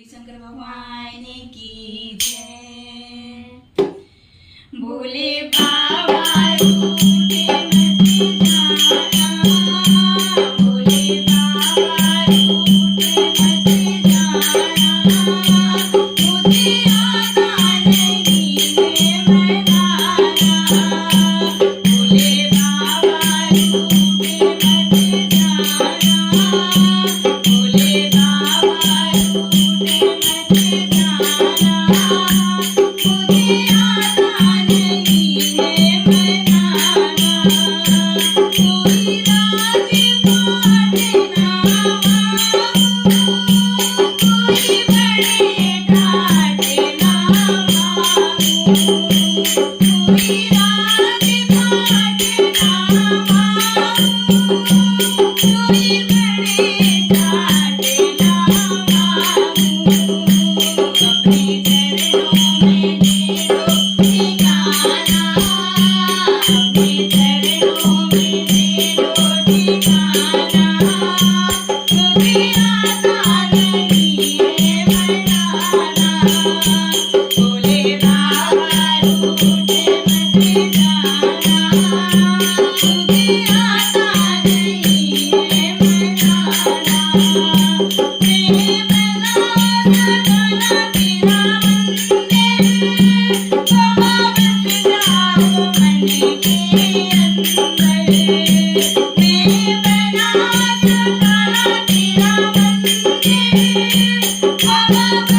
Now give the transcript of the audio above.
शंकर भगवान की जय। भोले बाबा रूठे मत जाना, भोले बाबा रूठे मत जाना, मुझे आता नहीं है मनाना। भोले बाबा रूठे मत जाना, भोले बाबा रूठे मत जाना, मुझे आता नहीं है मनाना। कोई राज पाटना कोई बड़े ठाटे ना मांगू, कोई राज पाटना कोई बड़े ठाटे ना मांगू। अपने चरणों में दे दो ठिकाना, अपने चरणों में दे दो ठिकाना, मुझे आता नहीं है मनाना। भोले बाबा रूठे मत जाना, मुझे आता नहीं है मनाना। मैं बना सजना तेरा मंदिर, बाबा बस जाओ मन के अंदर। मैं बना सजना तेरा मंदिर, बाबा